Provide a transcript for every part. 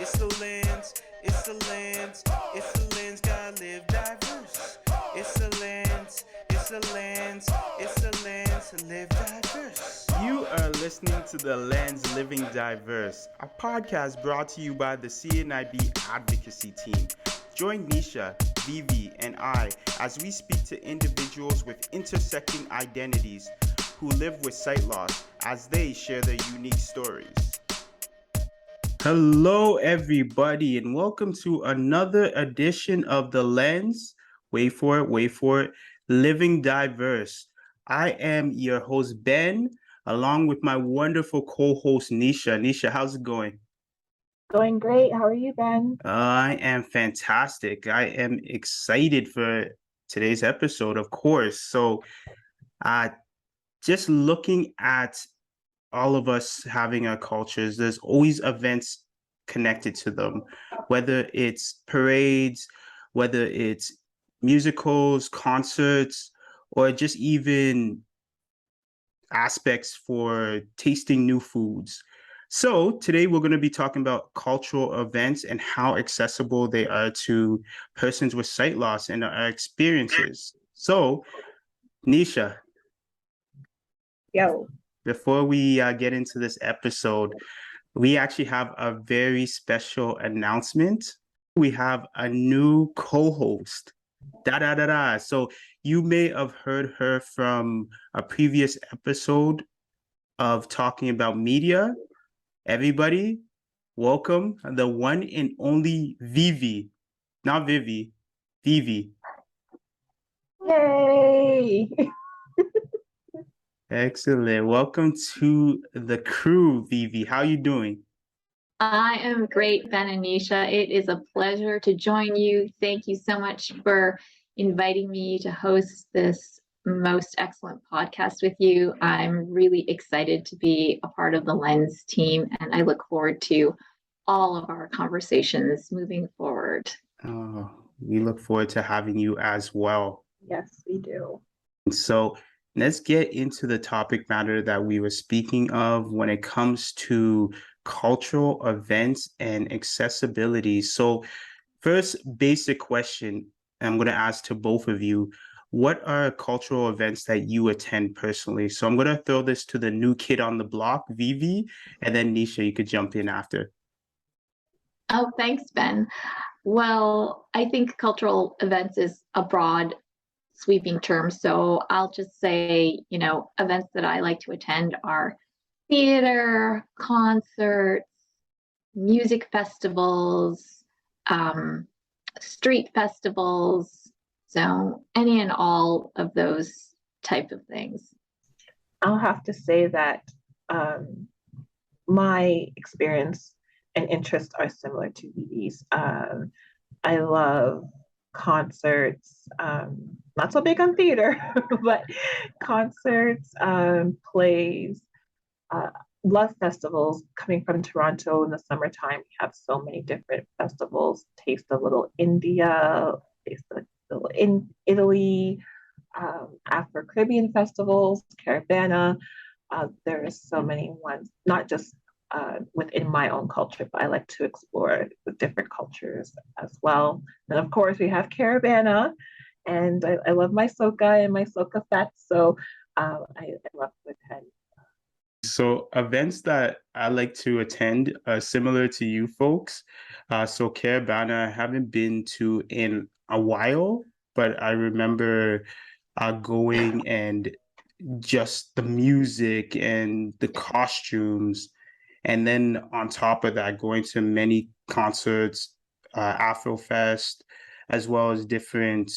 It's the lens, it's the lens, it's the lens, gotta live diverse. It's the lens, it's the lens, it's the lens, live diverse. You are listening to The Lens Living Diverse, a podcast brought to you by the CNIB advocacy team. Join Neisha, Vivi, and I as we speak to individuals with intersecting identities who live with sight loss as they share their unique stories. Hello, everybody, and welcome to another edition of The Lens. Wait for it, Living Diverse. I am your host, Ben, along with my wonderful co-host, Neisha. Neisha, how's it going? Going great. How are you, Ben? I am fantastic. I am excited for today's episode, of course. So, just looking at all of us having our cultures, there's always events connected to them, whether it's parades, whether it's musicals, concerts, or just even aspects for tasting new foods. So today we're going to be talking about cultural events and how accessible they are to persons with sight loss and our experiences. So, Neisha, Yo. before we get into this episode, we actually have a very special announcement. We have a new co-host. Da da da da. So you may have heard her from a previous episode of talking about media. Everybody, welcome the one and only Vivi. Not Vivi, Vivi. Yay! Excellent. Welcome to the crew, Vivi. How you doing? I am great, Ben and Neisha. It is a pleasure to join you. Thank you so much for inviting me to host this most excellent podcast with you. I'm really excited to be a part of the Lens team, and I look forward to all of our conversations moving forward. We look forward to having you as well. Yes, we do. So let's get into the topic matter that we were speaking of when it comes to cultural events and accessibility. So first basic question I'm going to ask to both of you. What are cultural events that you attend personally? So I'm going to throw this to the new kid on the block, Vivi, and then Neisha, you could jump in after. Oh, thanks, Ben. Well, I think cultural events is a broad sweeping term. So I'll just say, events that I like to attend are theater, concerts, music festivals, street festivals. So any and all of those type of things. I'll have to say that my experience and interests are similar to Vivi's. I love concerts, not so big on theater, but concerts, plays, love festivals. Coming from Toronto in the summertime, we have so many different festivals. Taste a little India, taste a little in Italy, Afro-Caribbean festivals, Caravana. There are so many ones, not just within my own culture, but I like to explore the different cultures as well. And of course, we have Caravana, and I love my soca and my soca fets, so I love to attend. So events that I like to attend are similar to you folks. So Caravana I haven't been to in a while, but I remember going and just the music and the costumes. And then on top of that, going to many concerts, Afrofest, as well as different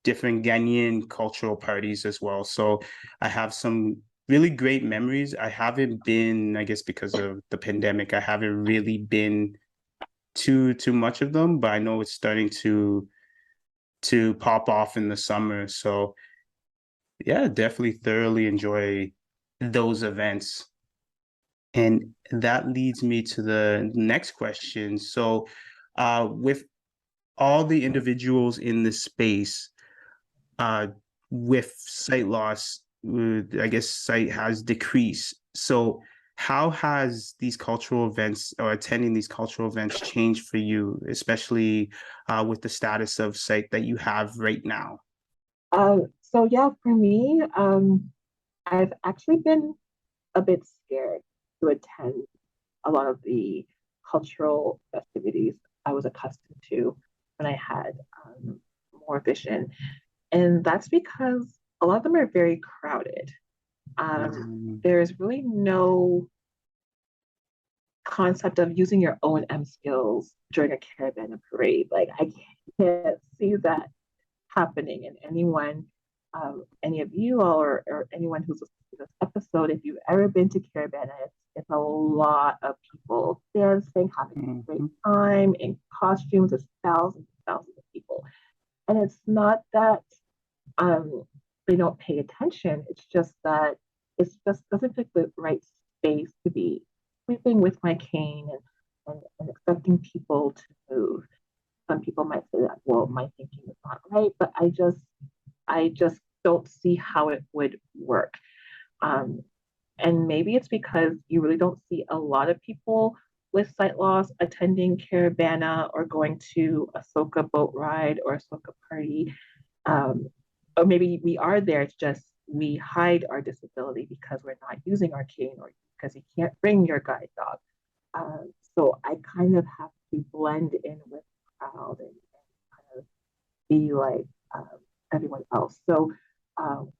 Ghanaian cultural parties as well. So I have some really great memories. I haven't been, I guess because of the pandemic, I haven't really been too much of them, but I know it's starting to pop off in the summer. So yeah, definitely thoroughly enjoy those events. And that leads me to the next question. So with all the individuals in this space with sight loss, I guess sight has decreased. So how has these cultural events or attending these cultural events changed for you, especially with the status of site that you have right now? So yeah, for me, I've actually been a bit scared to attend a lot of the cultural festivities I was accustomed to when I had more vision. And that's because a lot of them are very crowded. Mm, There's really no concept of using your O&M skills during a caravan parade. Like, I can't see that happening. And anyone, any of you all, or anyone who's listening to this episode, if you've ever been to Caravana, it's a lot of people dancing, having a great mhm, time in costumes. It's thousands and thousands of people. And it's not that um, they don't pay attention. It's just that it's just doesn't fit the right space to be sweeping with my cane and expecting people to move. Some people might say that, well, my thinking is not right, but I just don't see how it would work. Um, and maybe it's because you really don't see a lot of people with sight loss attending Caravana or going to a Soka boat ride or a Soka party. Um, or maybe we are there, it's just we hide our disability because we're not using our cane or because you can't bring your guide dog. So I kind of have to blend in with the crowd and kind of be like everyone else. So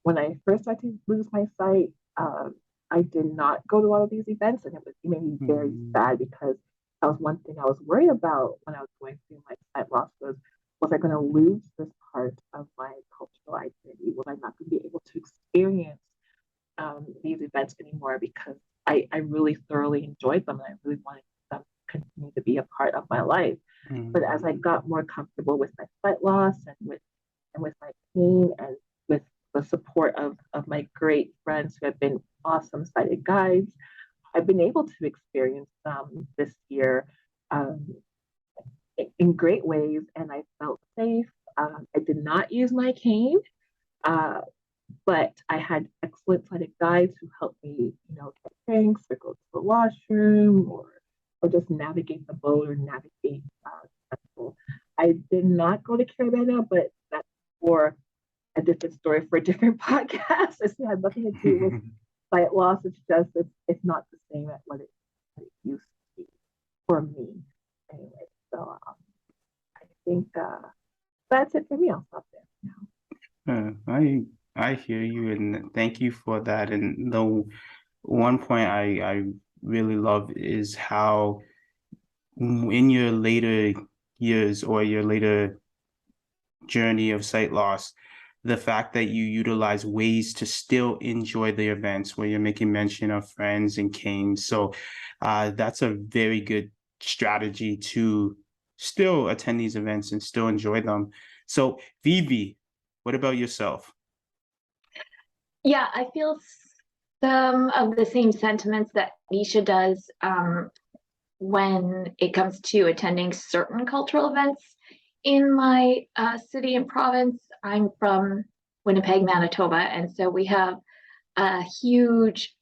when I first started to lose my sight, I did not go to a lot of these events, and it made me very mhm, sad because that was one thing I was worried about when I was going through my sight loss was I going to lose this part of my cultural identity? Was I not going to be able to experience these events anymore because I really thoroughly enjoyed them and I really wanted them to continue to be a part of my life. But as I mhm, got more comfortable with my sight loss and with my pain and with the support of my great friends who have been awesome sighted guides, I've been able to experience this year um, in great ways, and I felt safe. I did not use my cane, uh, but I had excellent sighted guides who helped me, get drinks or go to the washroom or just navigate the boat or navigate the festival. I did not go to Caravana, but that's for a different story for a different podcast. It had nothing to do with mhm. sight loss. It's just it's not the same as what it used to be for me. Anyway, so I think that's it for me. I'll stop there now. I hear you, and thank you for that. And the one point I really love is how in your later years or your later journey of sight loss, the fact that you utilize ways to still enjoy the events where you're making mention of friends and canes. So that's a very good strategy to still attend these events and still enjoy them. So Vivi, what about yourself? Yeah, I feel some of the same sentiments that Neisha does when it comes to attending certain cultural events in my city and province. I'm from Winnipeg, Manitoba, and so we have a huge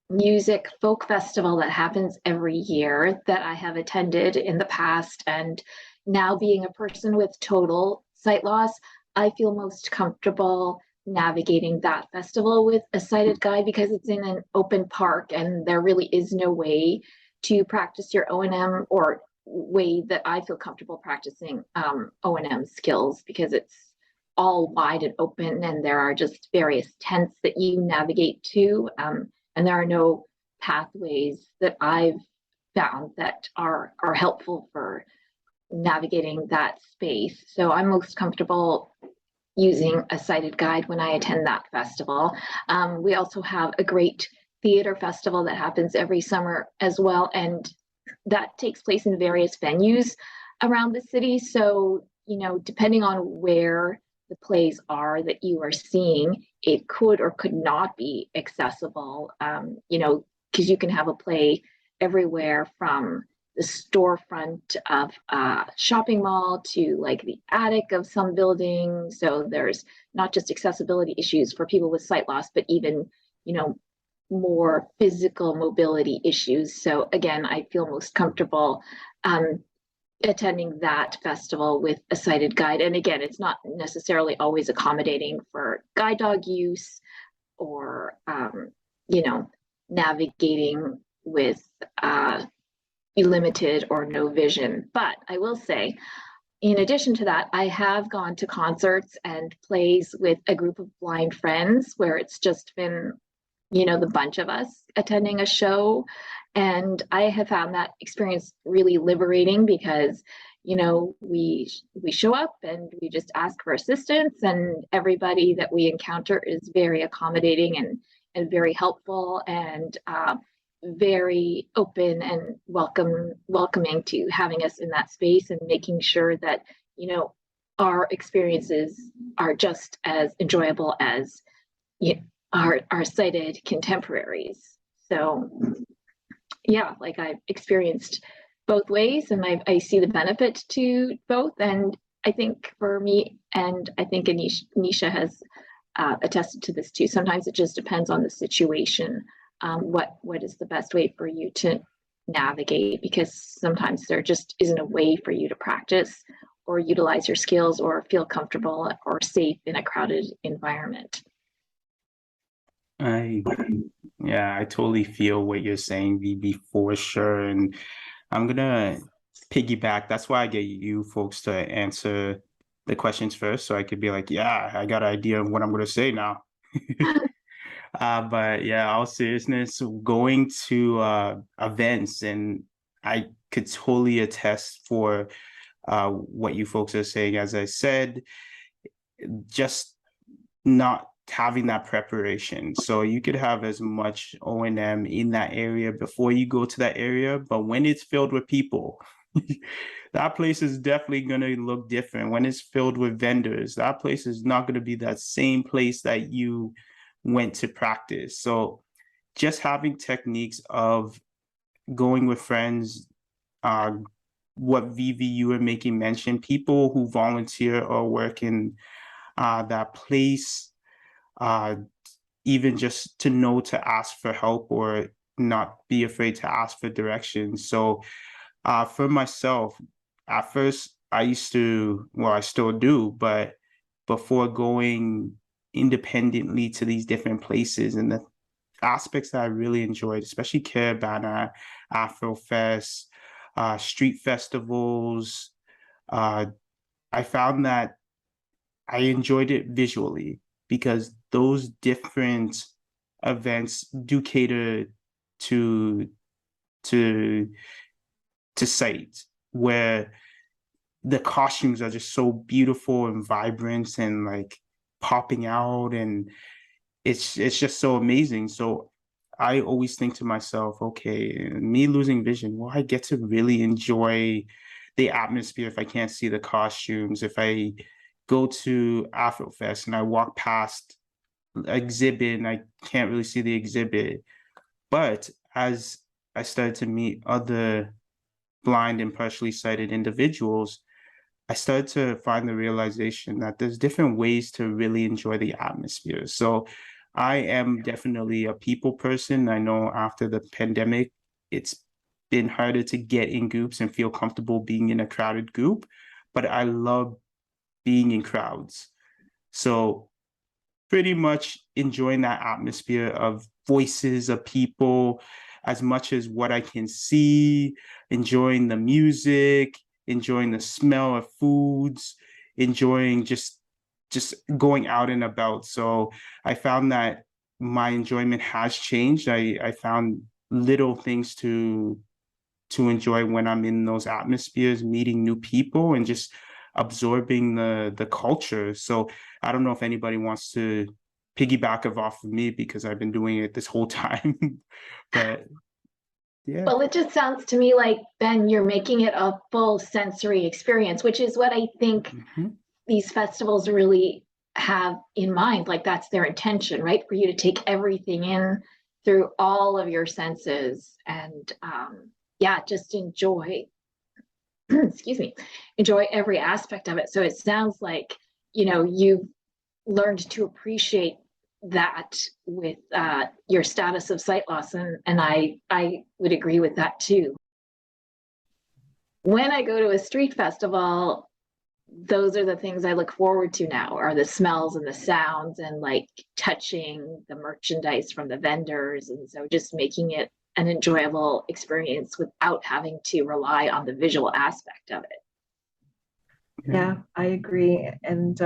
music folk festival that happens every year that I have attended in the past. And now, being a person with total sight loss, I feel most comfortable navigating that festival with a sighted guide because it's in an open park and there really is no way to practice your O&M or way that I feel comfortable practicing O&M skills because it's all wide and open and there are just various tents that you navigate to. And there are no pathways that I've found that are helpful for navigating that space. So I'm most comfortable using a sighted guide when I attend that festival. We also have a great theater festival that happens every summer as well, and that takes place in various venues around the city. So, depending on where the plays are that you are seeing, it could or could not be accessible, because you can have a play everywhere from the storefront of a shopping mall to like the attic of some building. So there's not just accessibility issues for people with sight loss, but even, you know, more physical mobility issues. So again, I feel most comfortable attending that festival with a sighted guide. And again, it's not necessarily always accommodating for guide dog use or, navigating with limited or no vision. But I will say, in addition to that, I have gone to concerts and plays with a group of blind friends where it's just been, the bunch of us attending a show. And I have found that experience really liberating because, we show up and we just ask for assistance, and everybody that we encounter is very accommodating and very helpful and very open and welcoming to having us in that space and making sure that, our experiences are just as enjoyable as our sighted contemporaries. So yeah, like I've experienced both ways and I see the benefit to both. And I think for me, and I think Neisha has attested to this too, sometimes it just depends on the situation. What is the best way for you to navigate, because sometimes there just isn't a way for you to practice or utilize your skills or feel comfortable or safe in a crowded environment. I totally feel what you're saying, Vivi, for sure. And I'm gonna piggyback. That's why I get you folks to answer the questions first, so I could be like, yeah, I got an idea of what I'm gonna say now. But yeah, all seriousness, going to events, and I could totally attest for what you folks are saying. As I said, just not having that preparation. So you could have as much O&M in that area before you go to that area, but when it's filled with people, that place is definitely going to look different. When it's filled with vendors, that place is not going to be that same place that you went to practice. So just having techniques of going with friends, what Vivi, you were making mention, people who volunteer or work in that place, even just to know to ask for help or not be afraid to ask for directions. So for myself, at first I used to, well, I still do, but before going independently to these different places, and the aspects that I really enjoyed, especially Caravana, Afrofest, street festivals, I found that I enjoyed it visually, because those different events do cater to sight, where the costumes are just so beautiful and vibrant and like popping out, and it's just so amazing. So I always think to myself, okay, me losing vision, will I get to really enjoy the atmosphere if I can't see the costumes? If I go to Afrofest and I walk past exhibit and I can't really see the exhibit. But as I started to meet other blind and partially sighted individuals, I started to find the realization that there's different ways to really enjoy the atmosphere. So I am definitely a people person. I know after the pandemic, it's been harder to get in groups and feel comfortable being in a crowded group, but I love being in crowds. So pretty much enjoying that atmosphere of voices of people as much as what I can see, enjoying the music, enjoying the smell of foods, enjoying just going out and about. So I found that my enjoyment has changed. I found little things to enjoy when I'm in those atmospheres, meeting new people and just absorbing the culture. So I don't know if anybody wants to piggyback off of me, because I've been doing it this whole time. But yeah. Well, it just sounds to me like, Ben, you're making it a full sensory experience, which is what I think these festivals really have in mind. Like that's their intention, right? For you to take everything in through all of your senses and just enjoy, excuse me, enjoy every aspect of it. So it sounds like, you've learned to appreciate that with your status of sight loss, and I would agree with that too. When I go to a street festival, those are the things I look forward to now, are the smells and the sounds and like touching the merchandise from the vendors. And so just making it an enjoyable experience without having to rely on the visual aspect of it. Yeah, I agree. And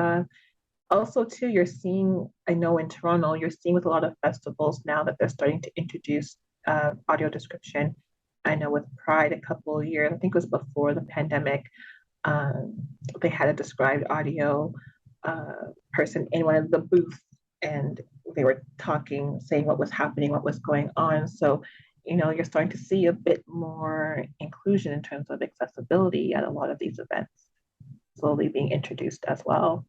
also too, you're seeing, I know in Toronto, you're seeing with a lot of festivals now that they're starting to introduce audio description. I know with Pride a couple of years, I think it was before the pandemic, they had a described audio person in one of the booths, and they were talking, saying what was happening, what was going on. So, you know, you're starting to see a bit more inclusion in terms of accessibility at a lot of these events slowly being introduced as well.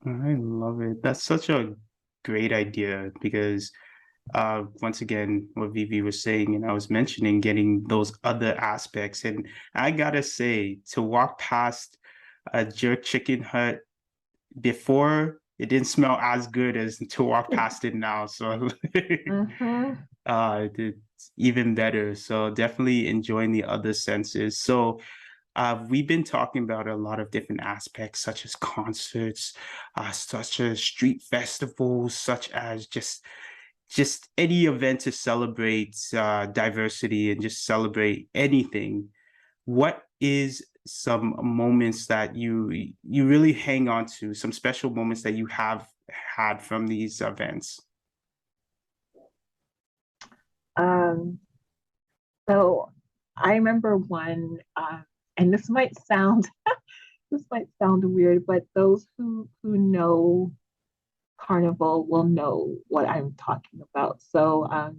I love it. That's such a great idea because once again, what Vivi was saying, and I was mentioning getting those other aspects. And I gotta say, to walk past a jerk chicken hut before, it didn't smell as good as to walk past it now. So it's even better. So definitely enjoying the other senses. So we've been talking about a lot of different aspects, such as concerts, such as street festivals, such as just any event to celebrate diversity and just celebrate anything. What is some moments that you really hang on to, some special moments that you have had from these events? So I remember one, and this might sound this might sound weird, but those who know Carnival will know what I'm talking about. So I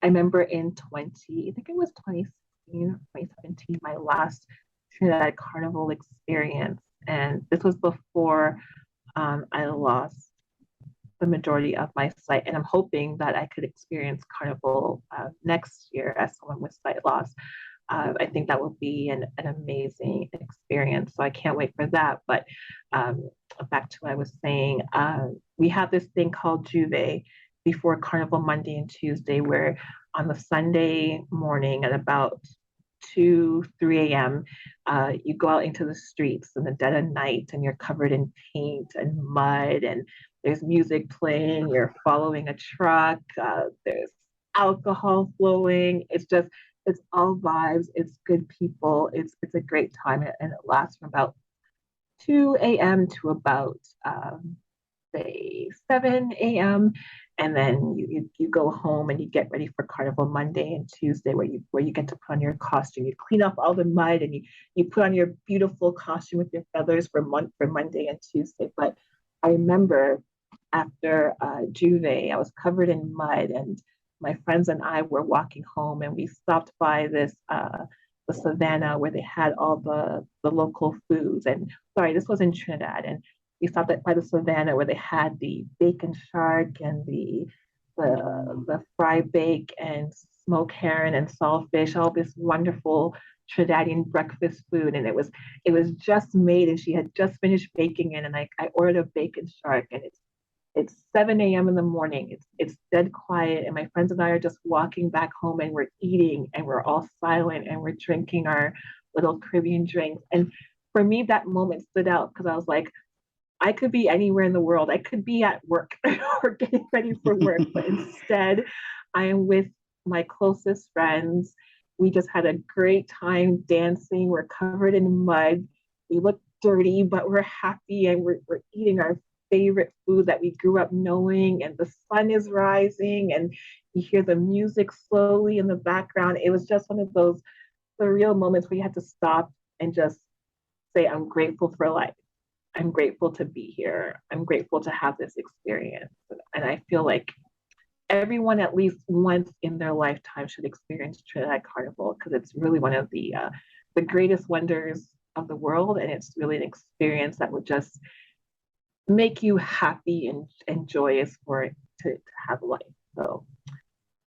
remember in I think it was 2016 or 2017, my last Trinidad Carnival experience. And this was before I lost the majority of my sight. And I'm hoping that I could experience Carnival next year as someone with sight loss. I think that will be an amazing experience. So I can't wait for that. But back to what I was saying, we have this thing called Juve before Carnival Monday and Tuesday, where on the Sunday morning at about 2, 3 a.m., you go out into the streets in the dead of night and you're covered in paint and mud, and there's music playing, you're following a truck, there's alcohol flowing. It's all vibes, it's good people, it's a great time, and it lasts from about 2 a.m. to about say 7 a.m. And then you go home and you get ready for Carnival Monday and Tuesday, where you get to put on your costume. You clean up all the mud and you put on your beautiful costume with your feathers for Monday and Tuesday. But I remember after Juve, I was covered in mud, and my friends and I were walking home, and we stopped by this the savannah where they had all the local foods. And sorry, this was in Trinidad, and we stopped by the savannah where they had the bacon shark and the fry bake and smoked herring and saltfish, all this wonderful Trinidadian breakfast food. And it was just made, and she had just finished baking it. And I ordered a bacon shark, and it's 7 a.m. in the morning. It's dead quiet, and my friends and I are just walking back home, and we're eating, and we're all silent, and we're drinking our little Caribbean drinks. And for me, that moment stood out because I was like, I could be anywhere in the world. I could be at work or getting ready for work, but instead, I am with my closest friends. We just had a great time dancing. We're covered in mud. We look dirty, but we're happy, and we're eating our favorite food that we grew up knowing, and the sun is rising, and you hear the music slowly in the background. It was just one of those surreal moments where you had to stop and just say, I'm grateful for life. I'm grateful to be here. I'm grateful to have this experience. And I feel like everyone at least once in their lifetime should experience Trinidad Carnival, because it's really one of the greatest wonders of the world. And it's really an experience that would just make you happy and joyous for it to have life. So,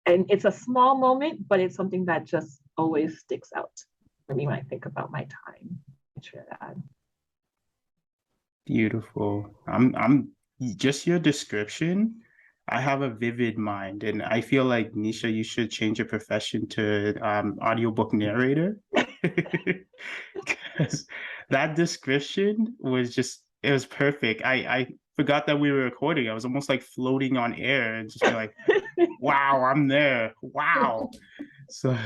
and it's a small moment, but it's something that just always sticks out for me when I think about my time in Trinidad. Beautiful. I'm just your description, I have a vivid mind, and I feel like Neisha, you should change your profession to audiobook narrator. Because that description was just it was perfect. I forgot that we were recording. I was almost like floating on air and just be like, wow, I'm there. Wow. So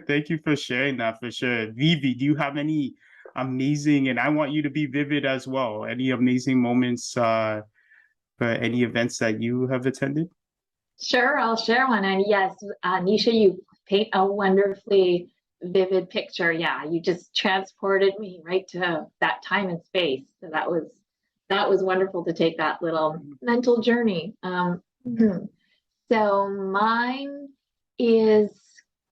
thank you for sharing that for sure. Vivi, do you have any amazing, and I want you to be vivid as well, any amazing moments for any events that you have attended? Sure, I'll share one. And yes, Nisha, you paint a wonderfully vivid picture. Yeah, you just transported me right to that time and space. So that was wonderful to take that little mental journey. So mine is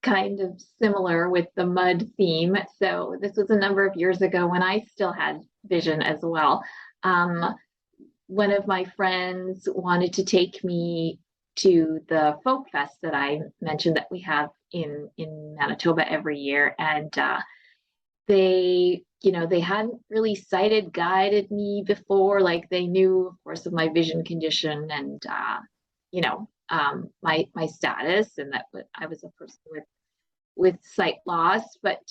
kind of similar with the mud theme. So this was a number of years ago when I still had vision as well. Um, One of my friends wanted to take me to the folk fest that I mentioned that we have in Manitoba every year, and they hadn't really sighted guided me before. Like they knew, of course, of my vision condition and my status, and that I was a person with sight loss, but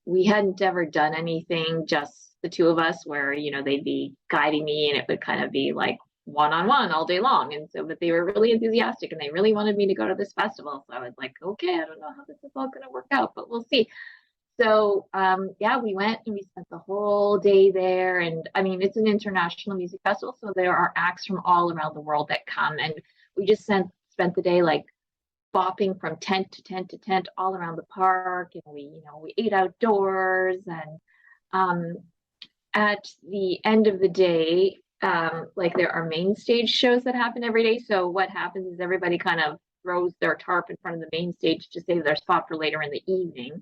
we hadn't ever done anything, just the two of us, where they'd be guiding me, and it would kind of be like one-on-one all day long. And so, but they were really enthusiastic, and they really wanted me to go to this festival. So I was like, okay, I don't know how this is all going to work out, but we'll see. So yeah, we went and we spent the whole day there. And I mean, it's an international music festival, so there are acts from all around the world that come, and we just spent the day like bopping from tent to tent to tent all around the park. And we ate outdoors. And at the end of the day, like there are main stage shows that happen every day. So what happens is everybody kind of throws their tarp in front of the main stage to save their spot for later in the evening.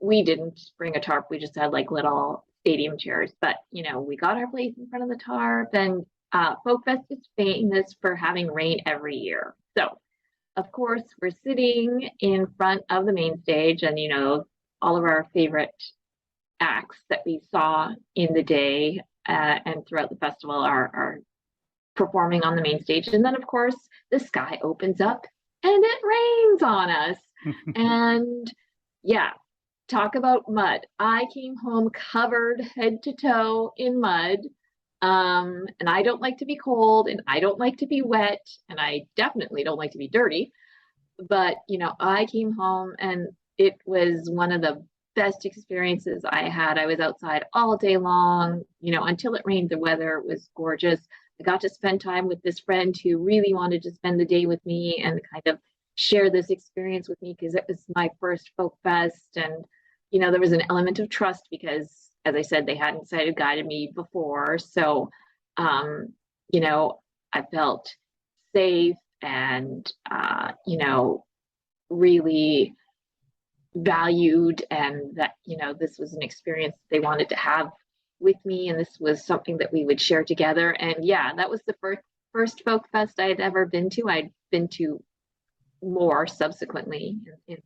We didn't bring a tarp. We just had like little stadium chairs, but we got our place in front of the tarp. And Folk Fest is famous for having rain every year. So of course, we're sitting in front of the main stage, and all of our favorite acts that we saw in the day and throughout the festival are performing on the main stage. And then, of course, the sky opens up and it rains on us. And yeah, talk about mud. I came home covered head to toe in mud. And I don't like to be cold, and I don't like to be wet, and I definitely don't like to be dirty. But, I came home and it was one of the best experiences I had. I was outside all day long, until it rained. The weather was gorgeous. I got to spend time with this friend who really wanted to spend the day with me and kind of share this experience with me, because it was my first folk fest. And, there was an element of trust because, as I said, they hadn't sighted guided me before. So, I felt safe and, really valued, and that, this was an experience they wanted to have with me. And this was something that we would share together. And yeah, that was the first folk fest I had ever been to. I'd been to more subsequently in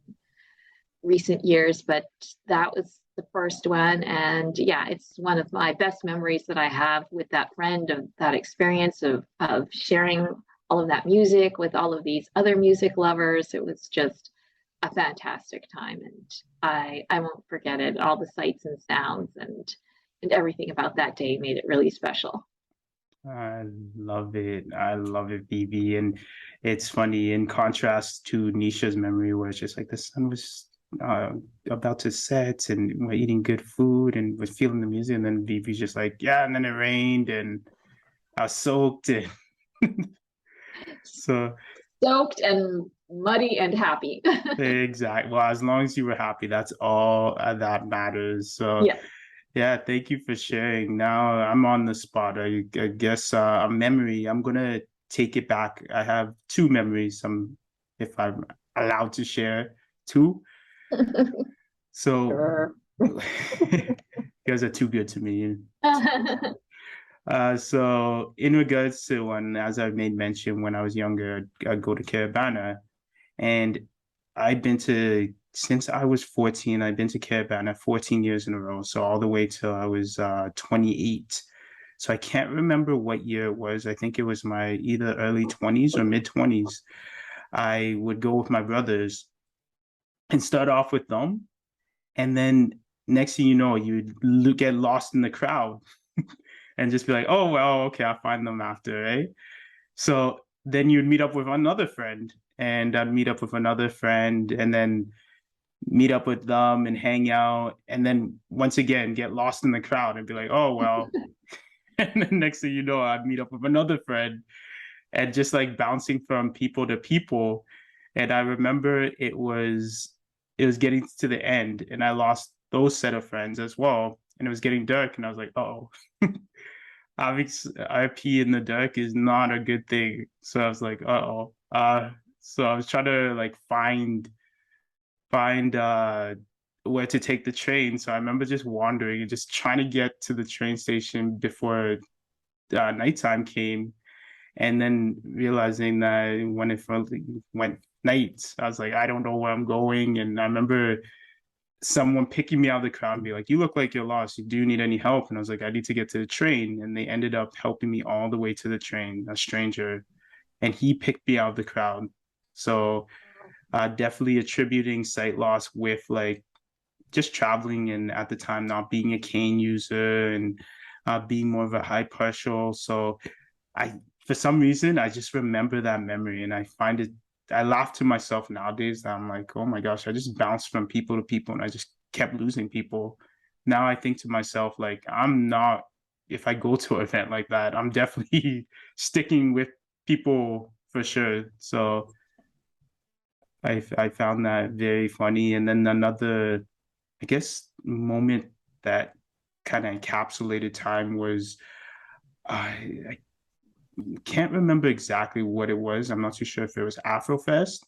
recent years, but that was the first one. And yeah, it's one of my best memories that I have with that friend, of that experience of sharing all of that music with all of these other music lovers. It was just a fantastic time, and I won't forget it. All the sights and sounds and everything about that day made it really special. I love it. I love it, Vivi. And it's funny, in contrast to Nisha's memory, where it's just like the sun was about to set and we're eating good food and we're feeling the music. And then Vivi's just like, yeah, and then it rained and I was soaked. And so Soaked and muddy and happy. exactly. Well, as long as you were happy, that's all that matters. So Yeah. yeah, thank you for sharing. Now I'm on the spot. I guess a memory. I'm gonna take it back. I have two memories. If I'm allowed to share two. So Sure. you guys are too good to me. So in regards to one, as I made mention, when I was younger, I'd go to Carabana, and I'd been to since I was 14. I've been to Carabana 14 years in a row, so all the way till I was 28. So I can't remember what year it was. I think it was my either early 20s or mid 20s. I would go with my brothers and start off with them. And then next thing you know, you get lost in the crowd and just be like, oh, well, okay, I'll find them after, right? So then you'd meet up with another friend, and I'd meet up with another friend, and then meet up with them and hang out. And then once again, get lost in the crowd and be like, oh, well. And then next thing you know, I'd meet up with another friend and just like bouncing from people to people. And I remember it was getting to the end, and I lost those set of friends as well. And it was getting dark, and I was like, oh, RP in the dark is not a good thing. So I was like, oh. So I was trying to like find where to take the train. So I remember just wandering and just trying to get to the train station before nighttime came, and then realizing that when it finally went night, I was like, I don't know where I'm going. And I remember someone picking me out of the crowd and be like, you look like you're lost. Do you need any help? And I was like, I need to get to the train. And they ended up helping me all the way to the train, a stranger, and he picked me out of the crowd. So definitely attributing sight loss with like just traveling, and at the time not being a cane user, and being more of a high partial. So for some reason, I just remember that memory, and I laugh to myself nowadays that I'm like, oh my gosh, I just bounced from people to people and I just kept losing people. Now I think to myself, like, if I go to an event like that, I'm definitely sticking with people for sure. So I found that very funny. And then another, I guess, moment that kind of encapsulated time was I can't remember exactly what it was. I'm not too sure if it was Afrofest,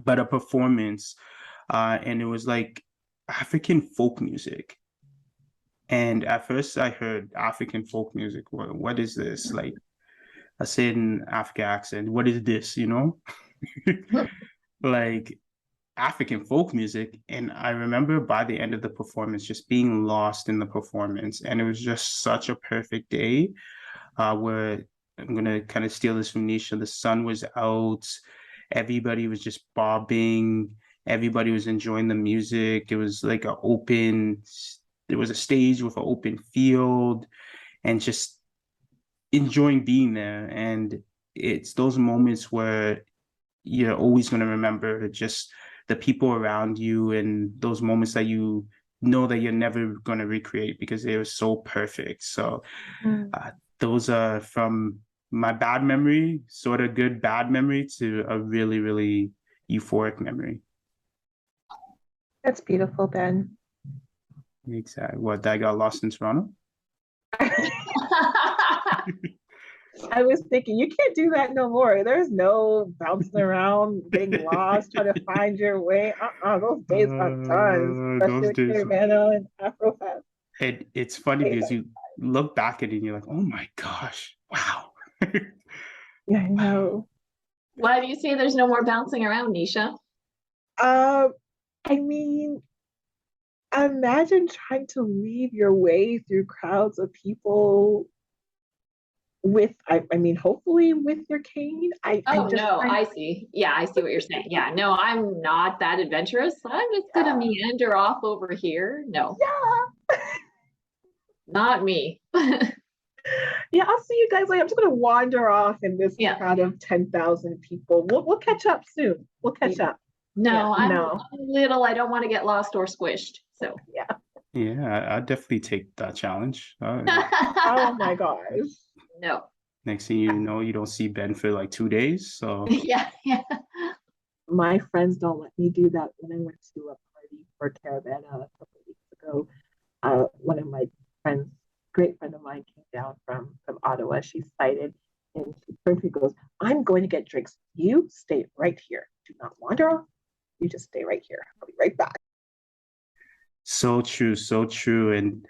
but a performance, and it was like African folk music. And at first, I heard African folk music. What is this? Like, I said in African accent, what is this? Like African folk music. And I remember by the end of the performance, just being lost in the performance. And it was just such a perfect day, where I'm gonna kind of steal this from Neisha. The sun was out, everybody was just bobbing, everybody was enjoying the music. It was like there was a stage with an open field, and just enjoying being there. And it's those moments where you're always going to remember just the people around you, and those moments that you know that you're never going to recreate because they were so perfect. So those are from my bad memory, sort of good bad memory, to a really, really euphoric memory. That's beautiful, Ben. Exactly. What, that got lost in Toronto? I was thinking, you can't do that no more. There's no bouncing around, getting lost, trying to find your way. Those days are done, especially Those with days. Caravana and Afrofest. It's funny because you look back at it and you're like, oh my gosh, wow. Yeah, I know. Why do you say there's no more bouncing around, Neisha? I mean, imagine trying to weave your way through crowds of people with, I mean, hopefully with your cane. I see. Yeah, I see what you're saying. Yeah, no, I'm not that adventurous. I'm just gonna meander off over here. No. Yeah. Not me. Yeah, I'll see you guys later. I'm just gonna wander off in this crowd of 10,000 people. We'll catch up soon. We'll catch up. No, I'm little. I don't want to get lost or squished. So yeah, I'd definitely take that challenge. Oh my gosh. No. Next thing you know, you don't see Ben for like 2 days. So yeah. My friends don't let me do that. When I went to a party for Caravana a couple of weeks ago, one of my friends, great friend of mine, came down from Ottawa. She's sighted, and she turned to me and goes, I'm going to get drinks. You stay right here. Do not wander off. You just stay right here. I'll be right back. So true, so true. And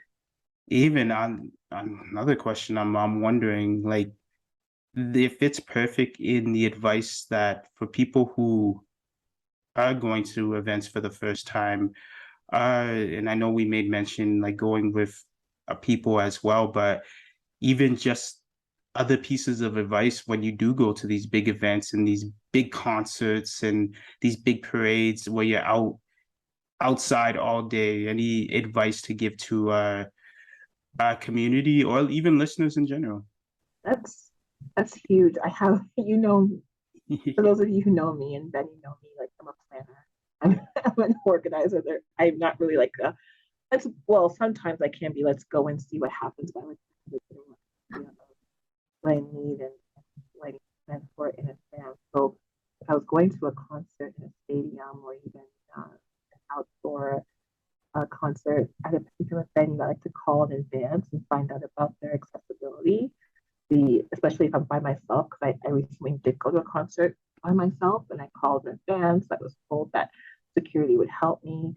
even on another question, I'm wondering, like, if it's perfect in the advice that for people who are going to events for the first time, and I know we made mention like going with people as well, but even just other pieces of advice when you do go to these big events and these big concerts and these big parades where you're outside all day? Any advice to give to our community or even listeners in general? That's that's huge. I have, for those of you who know me and Ben, you know me, like I'm a planner. I'm an organizer. I'm not really like a, let's, well, sometimes I can be, let's go and see what happens, but I like to have a idea of what I need and like plan for it in advance. So if I was going to a concert in a stadium or even an outdoor concert at a particular venue, I like to call in advance and find out about their accessibility. Especially if I'm by myself, because I recently did go to a concert by myself and I called in advance. I was told that security would help me.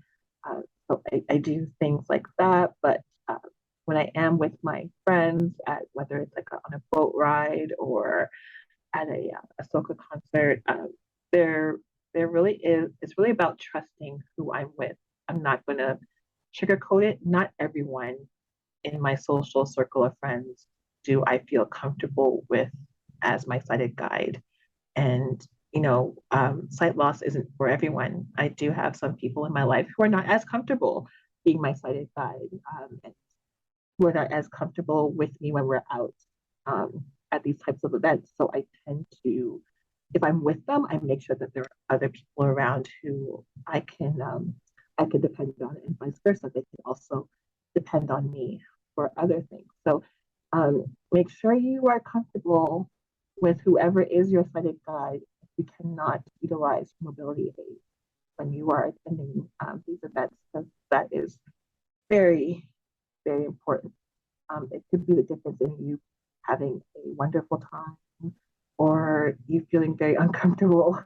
So I do things like that. But when I am with my friends, at whether it's like on a boat ride or at a soca concert, there there really is. It's really about trusting who I'm with. I'm not going to sugarcoat it. Not everyone in my social circle of friends do I feel comfortable with as my sighted guide. And, sight loss isn't for everyone. I do have some people in my life who are not as comfortable being my sighted guide, and who are not as comfortable with me when we're out at these types of events. So I tend to, if I'm with them, I make sure that there are other people around who I can depend on, and vice versa. They can also depend on me for other things. So make sure you are comfortable with whoever is your sighted guide. If you cannot utilize mobility aids when you are attending these events, because that is very, very important. It could be the difference in you having a wonderful time or you feeling very uncomfortable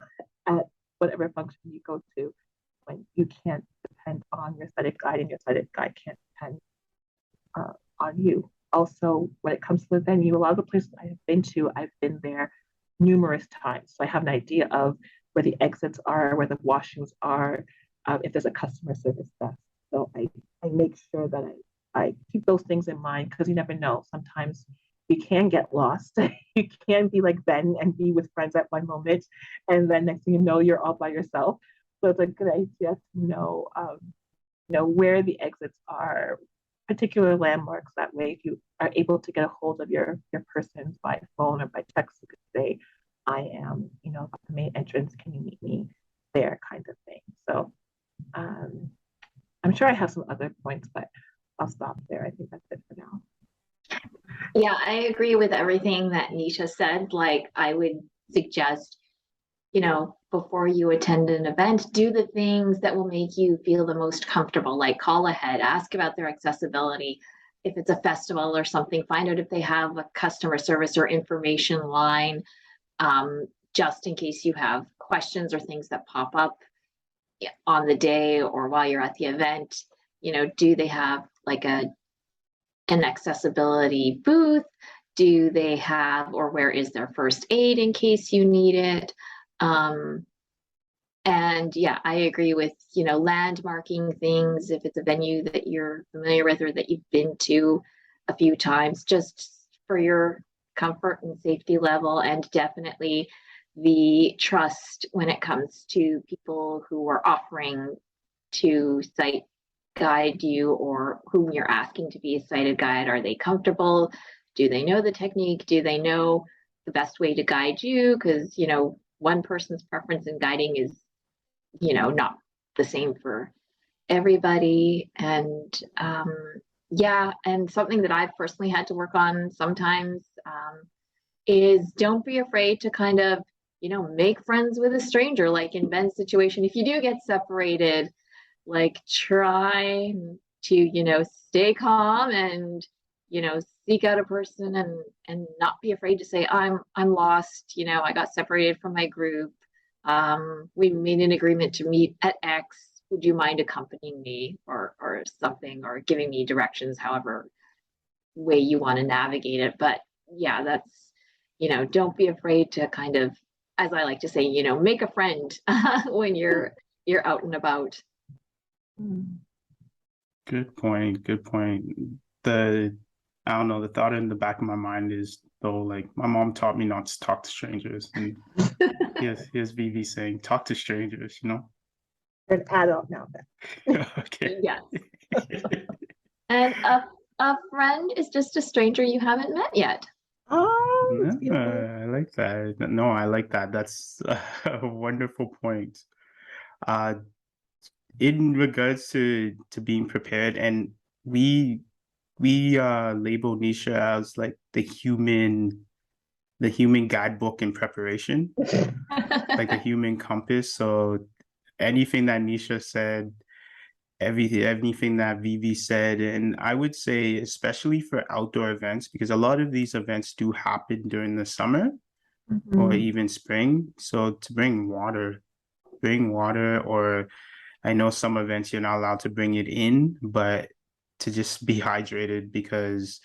at whatever function you go to when you can't depend on your sighted guide and your sighted guide can't depend on you. Also, when it comes to the venue, a lot of the places I have been to, I've been there numerous times. So I have an idea of where the exits are, where the washrooms are, if there's a customer service desk. So I make sure that I keep those things in mind because you never know. Sometimes you can get lost. You can be like Ben and be with friends at one moment, and then next thing you know, you're all by yourself. So it's a good idea to know where the exits are, particular landmarks. That way, if you are able to get a hold of your person by phone or by text, you could say, I am, at the main entrance, can you meet me there, kind of thing. So I'm sure I have some other points, but I'll stop there. I think that's it for now. Yeah, I agree with everything that Neisha said. Like, I would suggest, before you attend an event, do the things that will make you feel the most comfortable. Like, call ahead, ask about their accessibility. If it's a festival or something, find out if they have a customer service or information line, just in case you have questions or things that pop up on the day or while you're at the event. Do they have like an accessibility booth? Do they have, or where is their first aid in case you need it? And yeah, I agree with, landmarking things. If it's a venue that you're familiar with or that you've been to a few times, just for your comfort and safety level, and definitely the trust when it comes to people who are offering to sight guide you or whom you're asking to be a sighted guide. Are they comfortable? Do they know the technique? Do they know the best way to guide you? Because, one person's preference in guiding is, not the same for everybody. And yeah, and something that I've personally had to work on sometimes is don't be afraid to kind of, make friends with a stranger. Like in Ben's situation, if you do get separated, like try to, stay calm and, seek out a person and not be afraid to say, I'm lost, I got separated from my group. We made an agreement to meet at X. Would you mind accompanying me or something, or giving me directions, however way you want to navigate it? But yeah, that's, don't be afraid to kind of, as I like to say, make a friend when you're out and about. Good point. Good point. The I don't know. The thought in the back of my mind is though, like my mom taught me not to talk to strangers, and here's Vivi saying, "Talk to strangers," you know. You're an adult now, then. Okay. Yes. And a friend is just a stranger you haven't met yet. Oh, No, it's beautiful. I like that. No, I like that. That's a wonderful point. Uh, in regards to being prepared, and we label Nisha as like the human guidebook in preparation, like a human compass. So anything that Nisha said, anything that Vivi said, and I would say especially for outdoor events, because a lot of these events do happen during the summer or even spring. So to bring water, or I know some events you're not allowed to bring it in, but to just be hydrated, because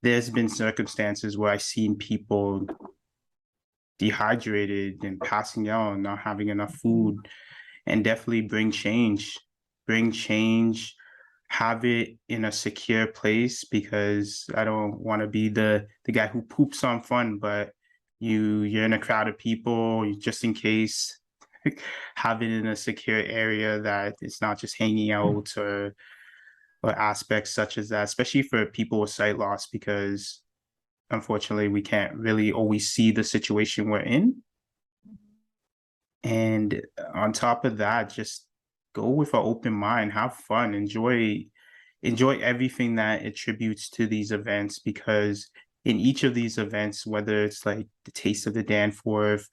there's been circumstances where I've seen people dehydrated and passing out and not having enough food. And definitely bring change, have it in a secure place, because I don't want to be the guy who poops on fun, but you're in a crowd of people, just in case, have it in a secure area that it's not just hanging out, or aspects such as that, especially for people with sight loss, because unfortunately we can't really always see the situation we're in. And on top of that, just go with an open mind, have fun, enjoy everything that attributes to these events, because in each of these events, whether it's like the Taste of the Danforth,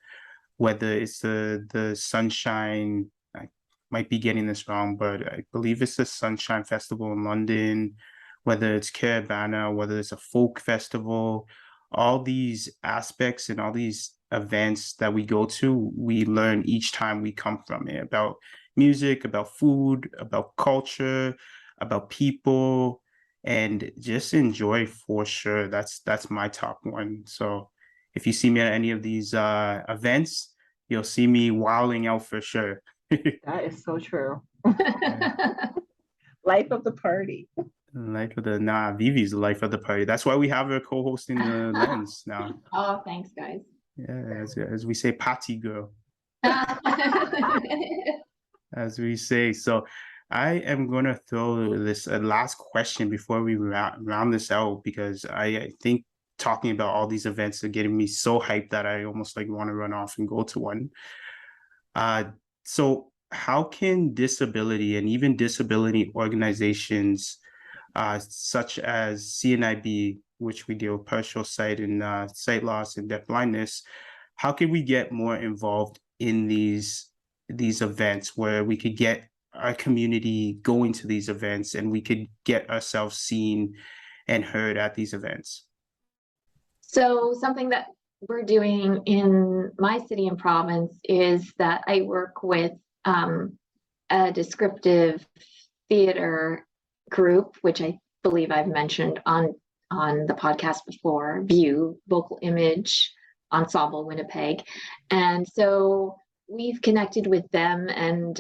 whether it's the Sunshine, I might be getting this wrong, but I believe it's the Sunshine Festival in London, whether it's Caravana, whether it's a folk festival, all these aspects and all these events that we go to, we learn each time we come from it, about music, about food, about culture, about people, and just enjoy for sure. That's my top one. So if you see me at any of these events, you'll see me wilding out for sure. That is so true. Life of the party. Life of the Vivi's the life of the party. That's why we have her co-hosting the lens now. Oh, thanks, guys. Yeah, as we say, party girl, as we say. So I am gonna throw this last question before we round this out, because I think talking about all these events are getting me so hyped that I almost like want to run off and go to one. So how can disability and even disability organizations, such as CNIB, which we deal with partial sight and sight loss and deafblindness, how can we get more involved in these events, where we could get our community going to these events and we could get ourselves seen and heard at these events? So something that we're doing in my city and province is that I work with a descriptive theater group, which I believe I've mentioned on the podcast before, VIEW, Vocal Image Ensemble Winnipeg. And so we've connected with them, and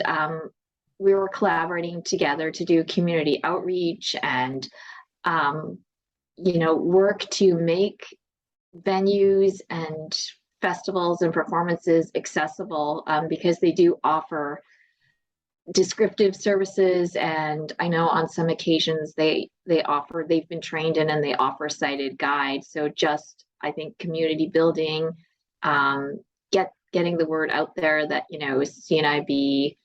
we were collaborating together to do community outreach and work to make venues and festivals and performances accessible, because they do offer descriptive services, and I know on some occasions they've been trained in and they offer sighted guides. So just, I think, community building, getting the word out there that CNIB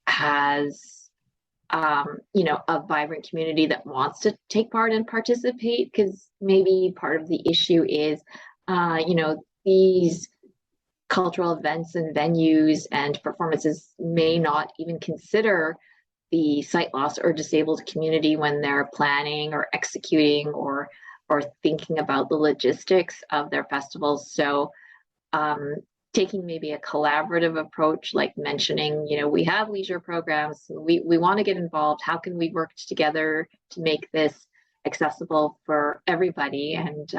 has a vibrant community that wants to take part and participate, because maybe part of the issue is these cultural events and venues and performances may not even consider the sight loss or disabled community when they're planning or executing or thinking about the logistics of their festivals. So taking maybe a collaborative approach, like mentioning, we have leisure programs, we want to get involved. How can we work together to make this accessible for everybody, and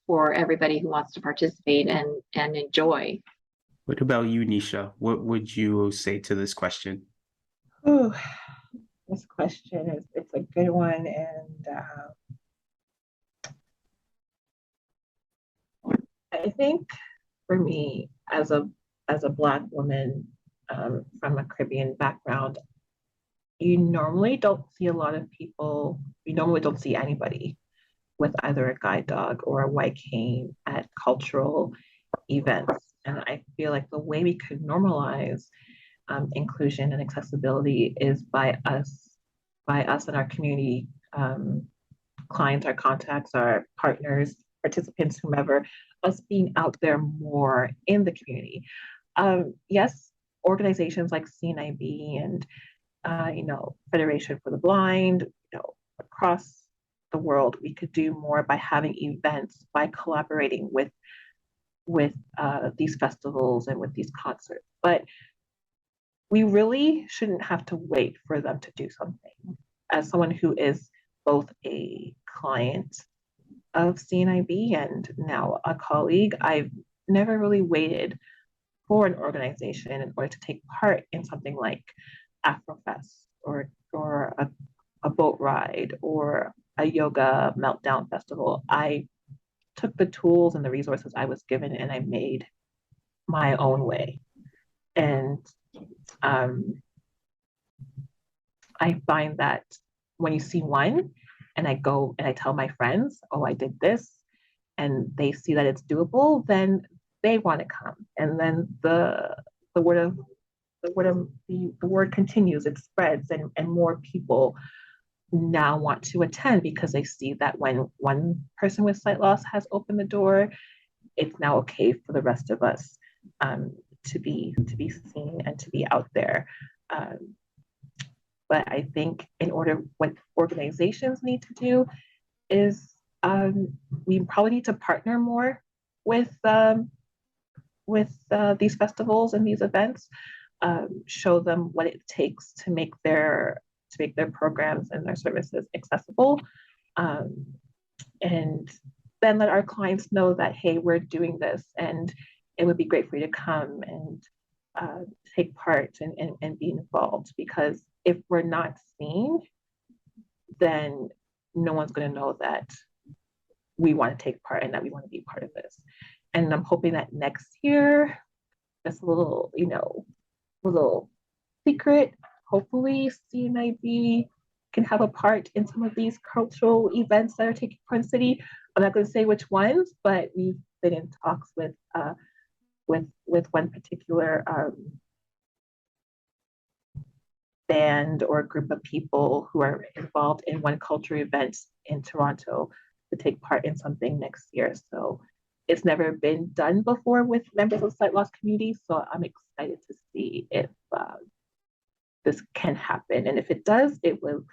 for everybody who wants to participate and enjoy? What about you, Nisha? What would you say to this question? Ooh, this question it's a good one, and I think for me, as a Black woman from a Caribbean background, you normally don't see a lot of people. You normally don't see anybody with either a guide dog or a white cane at cultural events. And I feel like the way we could normalize inclusion and accessibility is by us and our community clients, our contacts, our partners, participants, whomever, us being out there more in the community. Yes, organizations like CNIB and Federation for the Blind, across the world, we could do more by having events, by collaborating with these festivals and with these concerts. But we really shouldn't have to wait for them to do something. As someone who is both a client of CNIB and now a colleague, I've never really waited for an organization in order to take part in something like Afrofest or a boat ride or a yoga meltdown festival. I took the tools and the resources I was given and I made my own way. And I find that when you see one and I go and I tell my friends, oh, I did this, and they see that it's doable, then they want to come. And then the word continues, it spreads, and more people now want to attend because they see that when one person with sight loss has opened the door, it's now okay for the rest of us to be seen and to be out there. But I think what organizations need to do is we probably need to partner more with these festivals and these events, show them what it takes to make their programs and their services accessible, and then let our clients know that, hey, we're doing this and it would be great for you to come and take part and be involved, because if we're not seen, then no one's going to know that we want to take part and that we want to be part of this. And I'm hoping that next year, this little secret, hopefully CNIB can have a part in some of these cultural events that are taking place in the city. I'm not going to say which ones, but we've been in talks with one particular band or a group of people who are involved in one cultural event in Toronto to take part in something next year. So it's never been done before with members of the sight loss community. So I'm excited to see if this can happen. And if it does, it will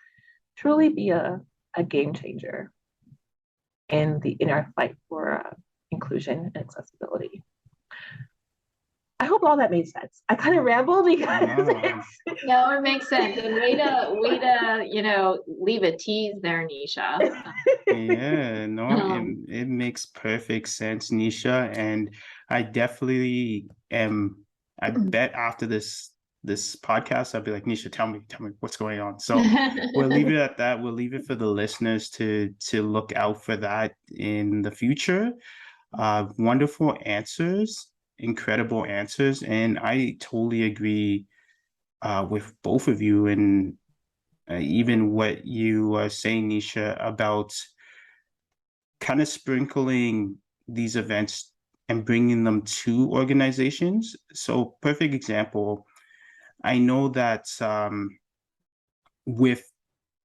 truly be a game changer in our fight for inclusion and accessibility. I hope all that made sense. I kind of rambled because no, it makes sense. And way to leave a tease there, Neisha. Yeah, no, it makes perfect sense, Neisha. And I definitely am. I bet after this podcast, I'll be like, Neisha, tell me what's going on. So we'll leave it at that. We'll leave it for the listeners to look out for that in the future. Wonderful answers, incredible answers, and I totally agree with both of you, and even what you are saying, Neisha, about kind of sprinkling these events and bringing them to organizations. So perfect example, I know that with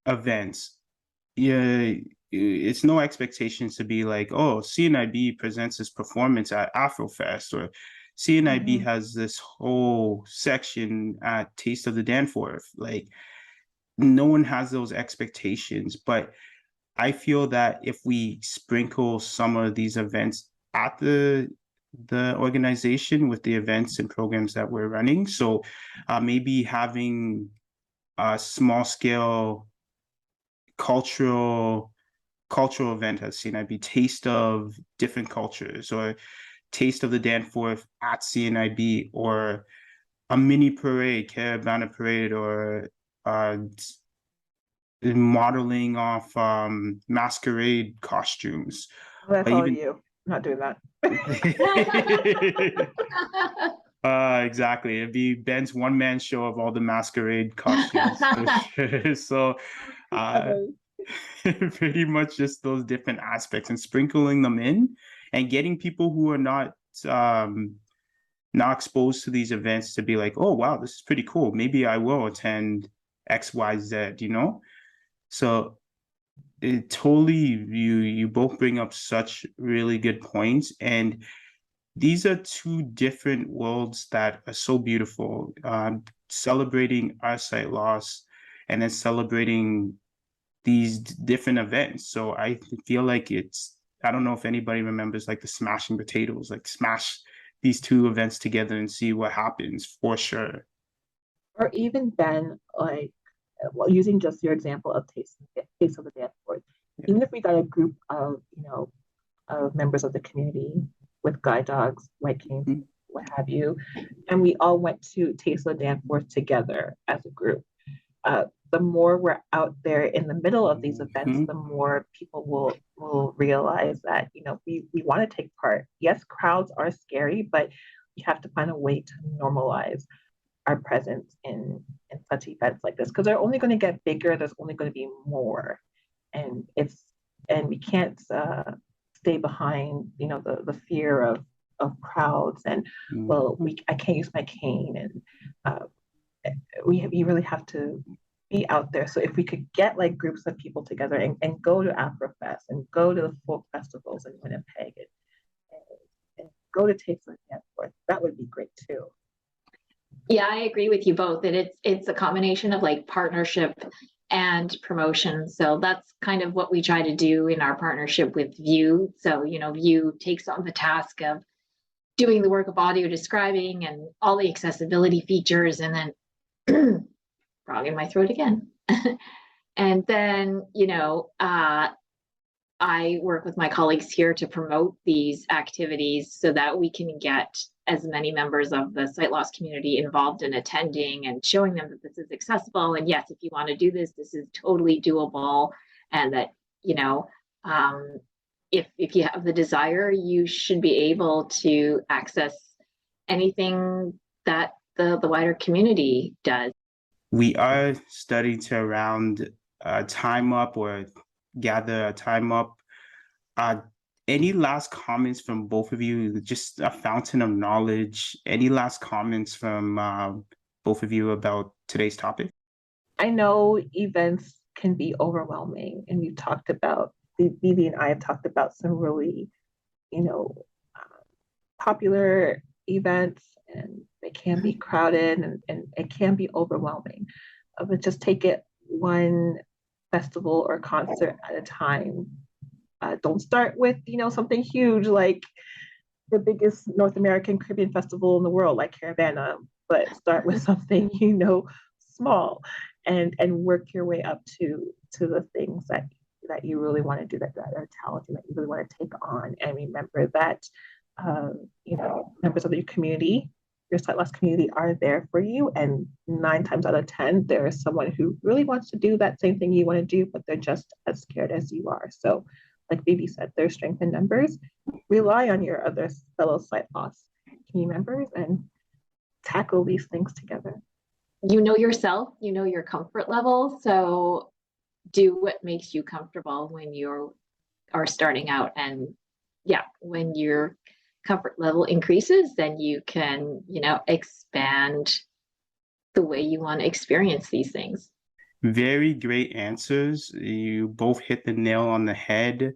events, yeah, it's no expectations to be like, oh, CNIB presents this performance at Afrofest, or CNIB has this whole section at Taste of the Danforth. Like, no one has those expectations, but I feel that if we sprinkle some of these events at the organization with the events and programs that we're running, so maybe having a small scale cultural event at CNIB, taste of different cultures, or taste of the Danforth at CNIB, or a mini parade, Caravana parade, or modeling off masquerade costumes. I follow you. not doing that. Exactly. It'd be Ben's one-man show of all the masquerade costumes for sure. So pretty much just those different aspects and sprinkling them in and getting people who are not exposed to these events to be like, oh wow, this is pretty cool. Maybe I will attend XYZ, you know? So it totally you both bring up such really good points, and these are two different worlds that are so beautiful. Celebrating our sight loss and then celebrating these different events. So I feel like I don't know if anybody remembers like the smashing potatoes, like smash these two events together and see what happens for sure. Or even Ben, like, well, using just your example of Taste of the Dance Board, even if we got a group of, of members of the community with guide dogs, white canes, what have you, and we all went to Taste of the Dance Board together as a group. The more we're out there in the middle of these events, the more people will realize that, we want to take part. Yes, crowds are scary, but you have to find a way to normalize our presence in such events like this, because they're only going to get bigger. There's only going to be more, and we can't stay behind, the fear of crowds and I can't use my cane, and we really have to be out there. So if we could get like groups of people together and go to Afrofest and go to the folk festivals in Winnipeg and go to Taste of the Dance Board, that would be great too. Yeah, I agree with you both that it's a combination of like partnership and promotion. So that's kind of what we try to do in our partnership with View. So, View takes on the task of doing the work of audio describing and all the accessibility features, and then frog in my throat again. And then, I work with my colleagues here to promote these activities so that we can get as many members of the sight loss community involved in attending and showing them that this is accessible. And yes, if you want to do this, this is totally doable. And that, if you have the desire, you should be able to access anything that the wider community does. We are starting to round time up or gather a time up. Any last comments from both of you? Just a fountain of knowledge. Any last comments from both of you about today's topic? I know events can be overwhelming, and we've talked about, Vivi and I have talked about some really, popular events, and they can be crowded and it can be overwhelming. But just take it one festival or concert at a time. Don't start with, something huge like the biggest North American Caribbean festival in the world, like Caravana, but start with something, small, and work your way up to the things that you really want to do, that are talented, that you really want to take on. And remember that, members of your community, your sight loss community, are there for you. And 9 times out of 10, there is someone who really wants to do that same thing you want to do, but they're just as scared as you are. So, like Vivi said, there's strength in numbers. Rely on your other fellow sight loss community members and tackle these things together. You know yourself, you know your comfort level. So do what makes you comfortable when you are starting out. And when your comfort level increases, then you can, expand the way you want to experience these things. Very great answers. You both hit the nail on the head.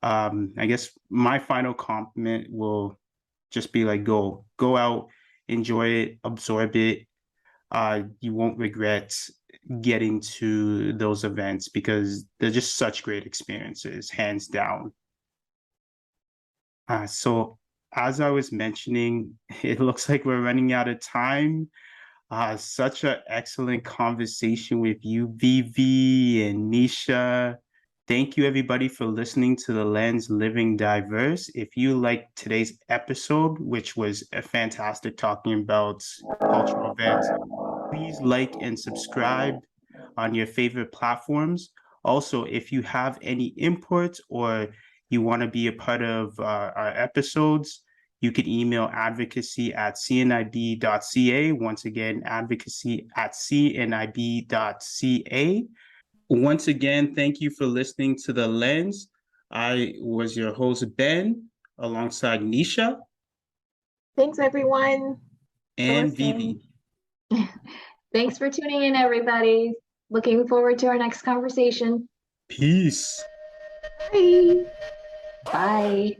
I guess my final compliment will just be like, go out, enjoy it, absorb it. You won't regret getting to those events because they're just such great experiences, hands down. So as I was mentioning, it looks like we're running out of time. Such an excellent conversation with you, Vivi and Neisha. Thank you, everybody, for listening to The Lens Living Diverse. If you liked today's episode, which was a fantastic talking about cultural events, please like and subscribe on your favorite platforms. Also, if you have any input or you want to be a part of our episodes, you can email advocacy@cnib.ca. Once again, advocacy@cnib.ca. Once again, thank you for listening to The Lens. I was your host, Ben, alongside Neisha. Thanks, everyone. And Vivi. Thanks for tuning in, everybody. Looking forward to our next conversation. Peace. Bye. Bye.